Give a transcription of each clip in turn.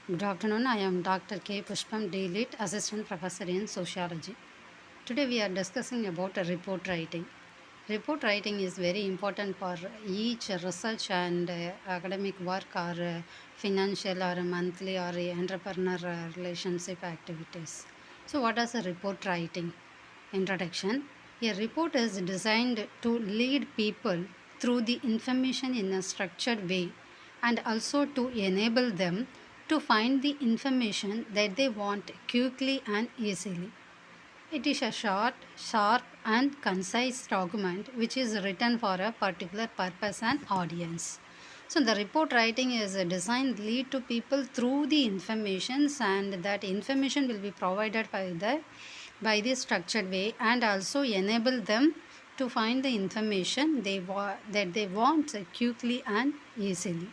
Good afternoon. I am Dr. K. Pushpam, D.Lit, Assistant Professor in Sociology. Today we are discussing about report writing. Report writing is very important for each research and academic work or financial or monthly or entrepreneur relationship activities. So what is a report writing? Introduction. A report is designed to lead people through the information in a structured way and also to enable them to find the information that they want quickly and easily. It is a short, sharp, and concise document which is written for a particular purpose and audience. So, the report writing is designed to lead to people through the informations, and that information will be provided by the structured way and also enable them to find the information that they want quickly and easily.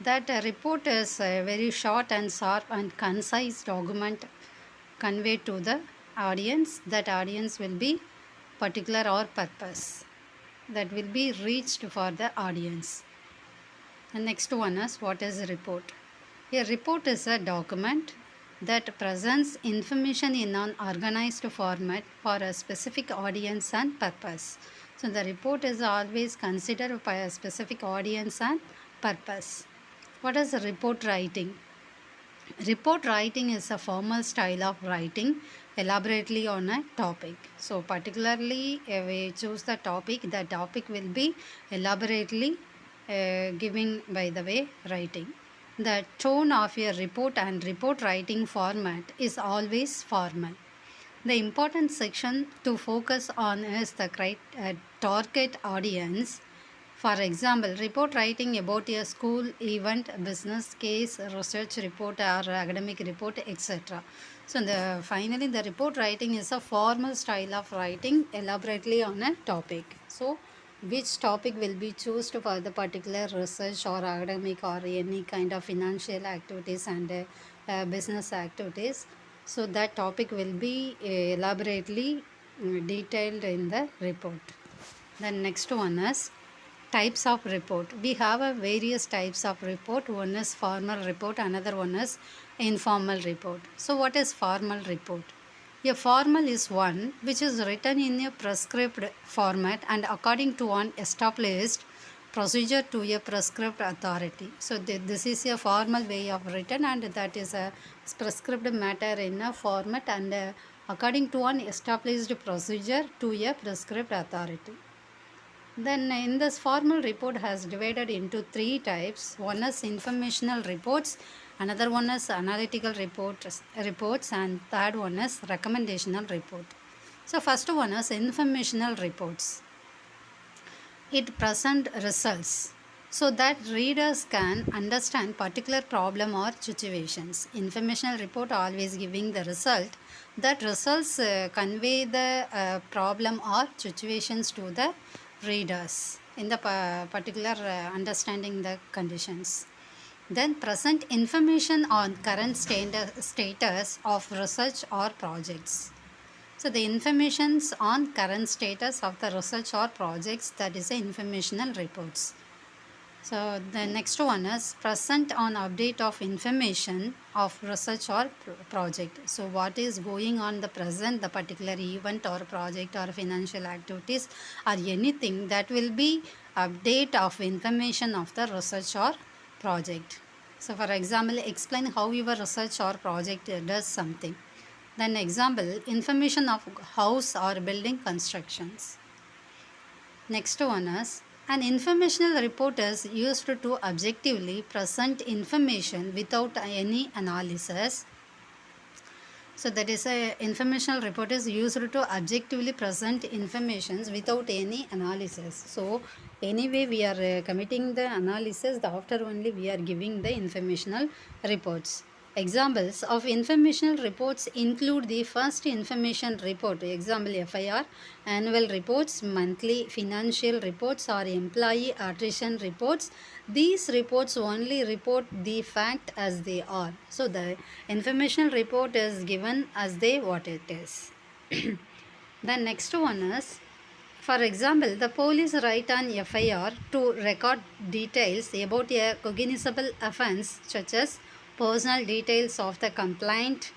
That report is a very short and sharp and concise document conveyed to the audience. That audience will be particular or purpose that will be reached for the audience. The next one is, what is a report? A report is a document that presents information in an organized format for a specific audience and purpose. So the report is always considered by a specific audience and purpose. What is report writing? Report writing is a formal style of writing elaborately on a topic. So particularly we choose the topic will be elaborately giving by the way writing. The tone of a report and report writing format is always formal. The important section to focus on is the target audience. For example, report writing about a school event, business case, research report or academic report, etc. So finally the report writing is a formal style of writing elaborately on a topic. So which topic will be chosen for the particular research or academic or any kind of financial activities and business activities. So that topic will be elaborately detailed in the report. The next one is types of report. We have a various types of report. One is formal report, another one is informal report. So what is formal report? A formal is one which is written in a prescribed format and according to one established procedure to a prescribed authority. So this is a formal way of written, and that is a prescribed matter in a format and according to one established procedure to a prescribed authority. Then in this formal report has divided into three types. One is informational reports, another one is analytical reports, and third one is recommendational report. So first one is informational reports. It present results so that readers can understand particular problem or situations. Informational report always giving the result. That results convey the problem or situations to the readers in the particular understanding the conditions. Then present information on current status of research or projects. So the informations on current status of the research or projects, that is the informational reports. So the next one is present on update of information of research or project. So what is going on the present, the particular event or project or financial activities or anything, that will be update of information of the research or project. So for example, explain how your research or project does something. Then example, information of house or building constructions. Next one is, an informational report is used to objectively present information without any analysis. So that is a informational report is used to objectively present informations without any analysis. So anyway we are committing the analysis, after only we are giving the informational reports. Examples of informational reports include the first information report, example FIR, annual reports, monthly financial reports or employee attrition reports. These reports only report the fact as they are. So the informational report is given as what it is. The next one is, for example, the police write an FIR to record details about a cognizable offence such as personal details of the complaint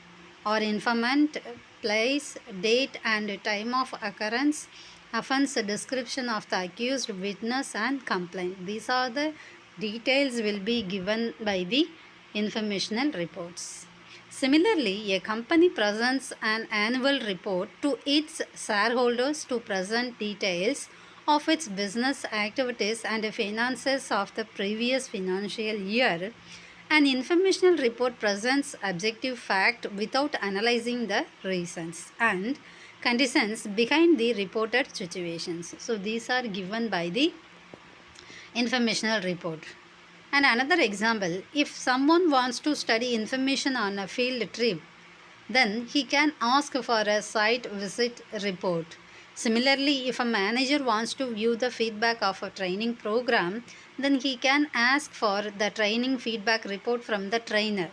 or informant, place, date and time of occurrence, offense description of the accused, witness and complaint. These are the details will be given by the informational reports. Similarly, a company presents an annual report to its shareholders to present details of its business activities and finances of the previous financial year. An informational report presents objective fact without analyzing the reasons and conditions behind the reported situations. So these are given by the informational report. And another example, if someone wants to study information on a field trip, then he can ask for a site visit report. Similarly, if a manager wants to view the feedback of a training program, then he can ask for the training feedback report from the trainer.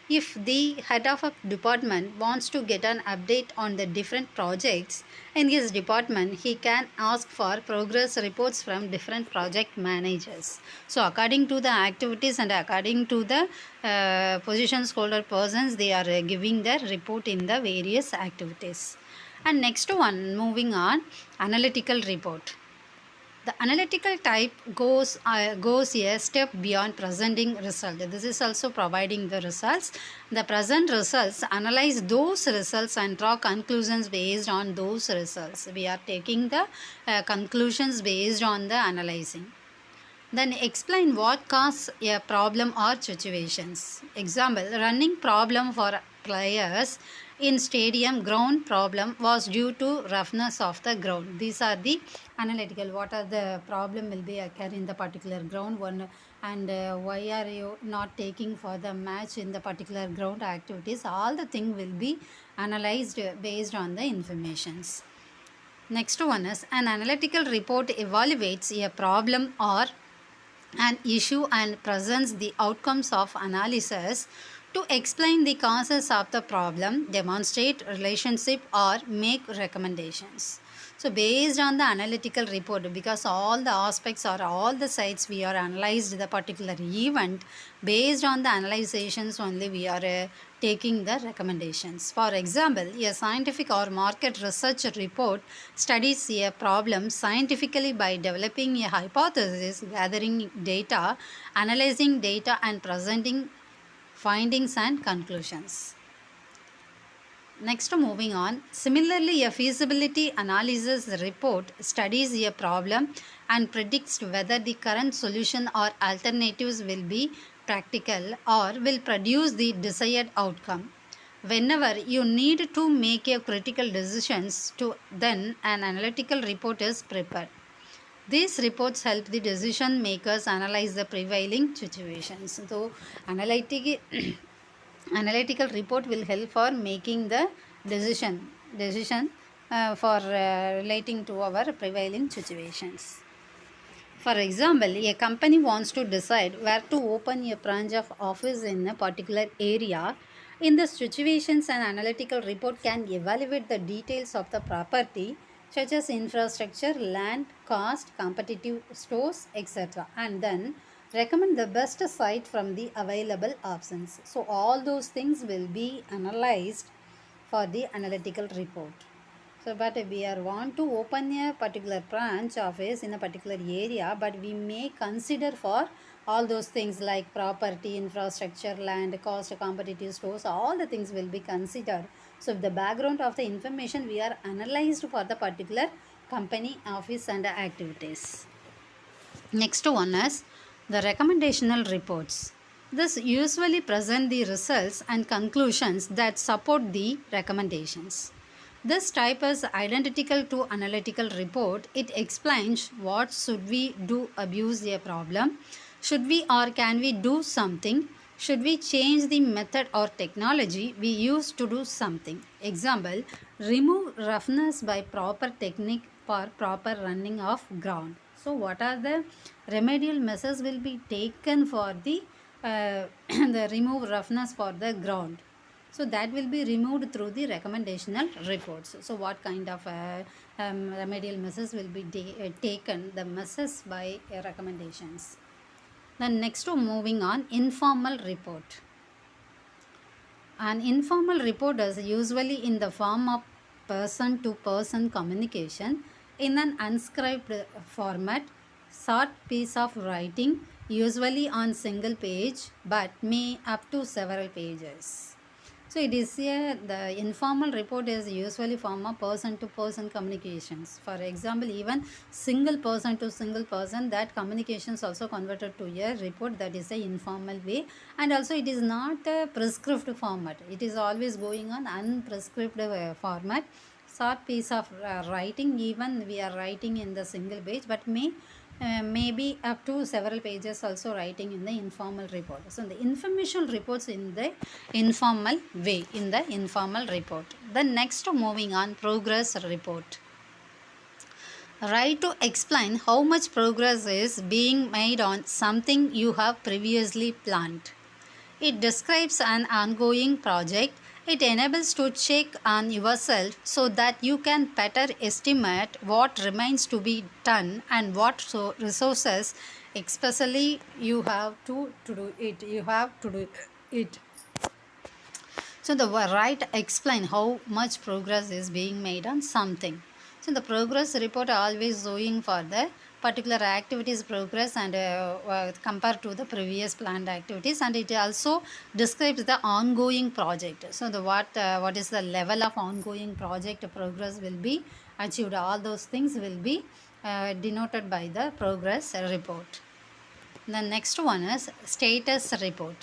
If the head of a department wants to get an update on the different projects in his department, he can ask for progress reports from different project managers. So according to the activities and according to the positions holder persons, they are giving their report in the various activities. And next one, moving on, analytical report. The analytical type goes a step beyond presenting result. This is also providing the results. The present results analyze those results and draw conclusions based on those results. We are taking the conclusions based on the analyzing. Then explain what causes a problem or situations. Example, running problem for players in stadium, ground problem was due to roughness of the ground. These are the analytical. What are the problem will be occur in the particular ground one, and why are you not taking for the match in the particular ground activities. All the thing will be analyzed based on the informations. Next one is an analytical report evaluates a problem or an issue and presents the outcomes of analysis to explain the causes of the problem, demonstrate relationship or make recommendations. So based on the analytical report, because all the aspects or all the sites we are analyzed the particular event, based on the analyzations only we are taking the recommendations. For example, a scientific or market research report studies a problem scientifically by developing a hypothesis, gathering data, analyzing data and presenting findings and conclusions. Next, moving on. Similarly, a feasibility analysis report studies a problem and predicts whether the current solution or alternatives will be practical or will produce the desired outcome. Whenever you need to make a critical decisions, then an analytical report is prepared. These reports help the decision makers analyze the prevailing situations. So, analytical report will help for making the decision for relating to our prevailing situations. For example, a company wants to decide where to open a branch of office in a particular area. In the situations, an analytical report can evaluate the details of the property such as infrastructure, land, cost, competitive stores, etc. and then recommend the best site from the available options. So all those things will be analyzed for the analytical report. So, but we are want to open a particular branch office in a particular area, but we may consider for all those things like property, infrastructure, land, cost, competitive stores, all the things will be considered. So, the background of the information we are analyzed for the particular company, office and activities. Next one is the recommendational reports. This usually present the results and conclusions that support the recommendations. This type is identical to analytical report. It explains what should we do abuse a problem, should we or can we do something, should we change the method or technology we use to do something. Example, remove roughness by proper technique for proper running of ground. So what are the remedial measures will be taken for the the remove roughness for the ground. So that will be removed through the recommendational reports. So what kind of remedial measures will be taken, the measures by recommendations. Then next to moving on, informal report. An informal report is usually in the form of person to person communication in an unscripted format, short piece of writing, usually on single page but may up to several pages. So it is here the informal report is usually form of person to person communications. For example, even single person to single person, that communications also converted to a report, that is a informal way. And also it is not a prescribed format. It is always going on unprescribed format. Short piece of writing, even we are writing in the single page, but maybe up to several pages also writing in the informal report. So the informational reports in the informal way, in the informal report. Then next, moving on, progress report. Write to explain how much progress is being made on something you have previously planned. It describes an ongoing project. It enables to check on yourself so that you can better estimate what remains to be done and what resources especially you have to do it. You have to do it. So the right explain how much progress is being made on something. So the progress report always showing for the particular activities progress and compared to the previous planned activities, and it also describes the ongoing project. So the what is the level of ongoing project progress will be achieved. All those things will be denoted by the progress report. The next one is status report.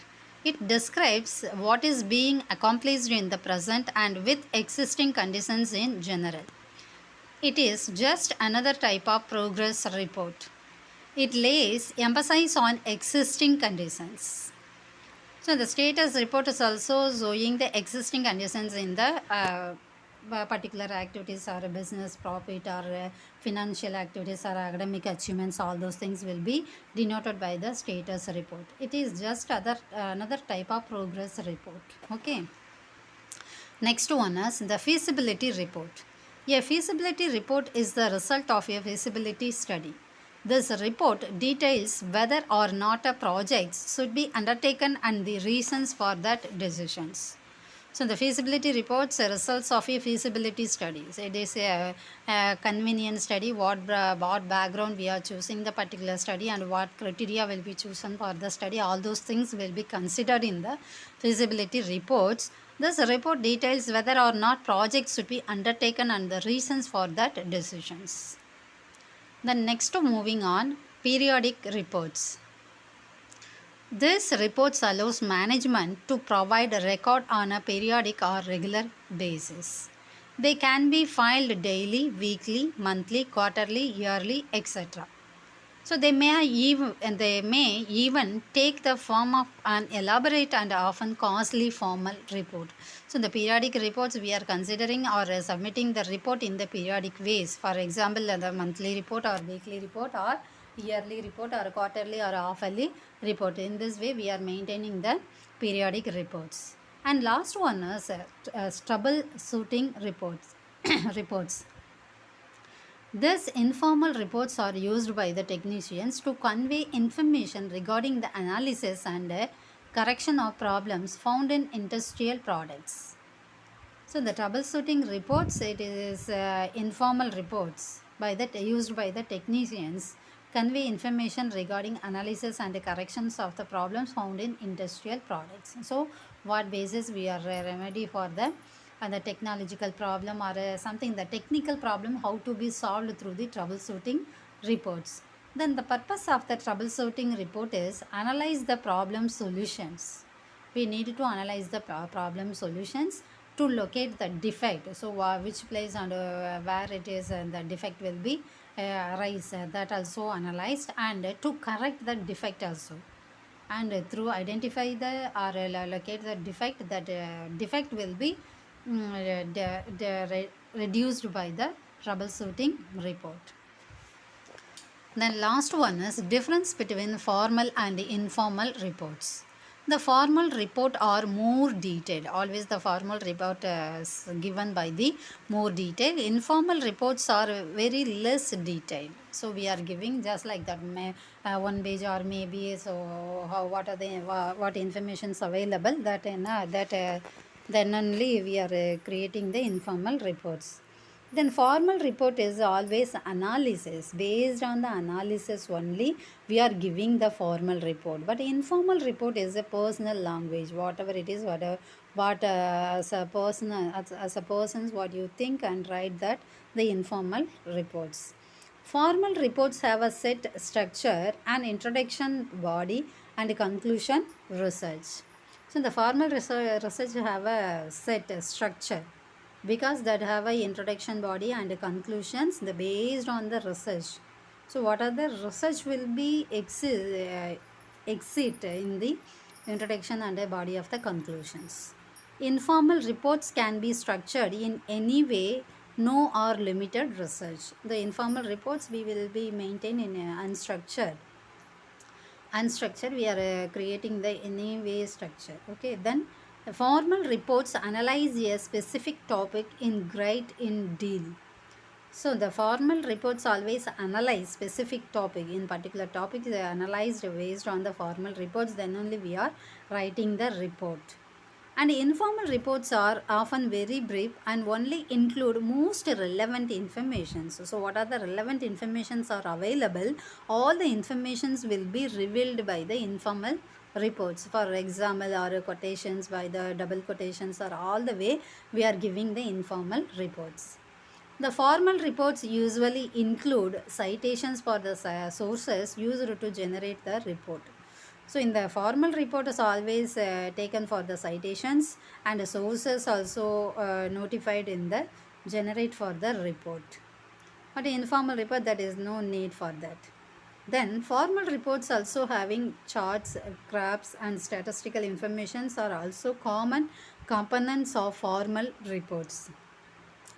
It describes what is being accomplished in the present and with existing conditions in general. It is just another type of progress report. It lays emphasis on existing conditions. So the status report is also showing the existing conditions in the particular activities or business profit or financial activities or academic achievements. All those things will be denoted by the status report. It is just another type of progress report. Okay. Next one is the feasibility report. A feasibility report is the result of a feasibility study. This report details whether or not a project should be undertaken and the reasons for that decisions. So the feasibility reports the results of a feasibility study. So it is a convenient study, what background we are choosing the particular study and what criteria will be chosen for the study. All those things will be considered in the feasibility reports. This report details whether or not projects should be undertaken and the reasons for that decisions. Then next, moving on, periodic reports. This reports allows management to provide a record on a periodic or regular basis. They can be filed daily, weekly, monthly, quarterly, yearly, etc. So they may even take the form of an elaborate and often costly formal report. So the periodic reports we are considering or submitting the report in the periodic ways. For example, the monthly report or weekly report or yearly report or quarterly or half-yearly report. In this way we are maintaining the periodic reports. And last one is troubleshooting reports. reports. These informal reports are used by the technicians to convey information regarding the analysis and correction of problems found in industrial products. So the troubleshooting reports, it is informal reports used by the technicians convey information regarding analysis and corrections of the problems found in industrial products. So what basis we are remedy for the technological problem or something, the technical problem, how to be solved through the troubleshooting reports. Then the purpose of the troubleshooting report is analyze the problem solutions. We need to analyze the problem solutions to locate the defect. So which place and where it is the defect will be arise, that also analyzed, and to correct the defect also, and through identify the or locate the defect, that defect will be reduced by the troubleshooting report. Then last one is difference between formal and informal reports. The formal report are more detailed. Always the formal report is given by the more detailed. Informal reports are very less detailed. So we are giving just like that, one page or maybe. So how, what are the what information is available, that then only we are creating the informal reports. Then formal report is always analysis. Based on the analysis only, we are giving the formal report. But informal report is a personal language. Whatever it is, whatever what as a person, as a person's what you think and write that the informal reports. Formal reports have a set structure, an introduction, body, and a conclusion, research. So the formal research have a set structure, because that have a introduction, body, and conclusions, the based on the research. So what are the research will be exit in the introduction and a body of the conclusions. Informal reports can be structured in any way, no or limited research. The informal reports we will be maintained in unstructured. We are creating the anyway structure. Okay, then the formal reports analyze a specific topic in great in deal. So the formal reports always analyze specific topic. In particular topics they are analyzed based on the formal reports, then only we are writing the report. And informal reports are often very brief and only include most relevant information. So what are the relevant informations are available? All the informations will be revealed by the informal reports. For example, or quotations by the double quotations, or all the way we are giving the informal reports. The formal reports usually include citations for the sources used to generate the report. So in the formal report is always taken for the citations, and the sources also notified in the generate for the report. But in informal report there is no need for that. Then formal reports also having charts, graphs, and statistical informations are also common components of formal reports.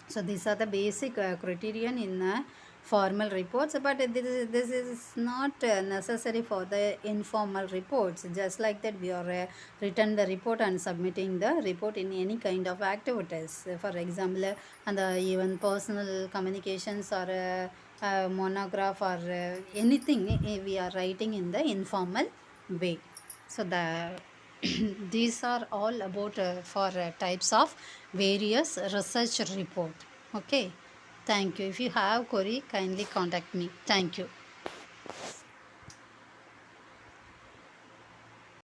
So these are the basic criterion in formal reports, but this is not necessary for the informal reports. Just like that, we are written the report and submitting the report in any kind of activities. For example, and even personal communications, or monograph, or anything we are writing in the informal way. So the these are all about for types of various research report. Okay, thank you. If you have query, kindly contact me. Thank you.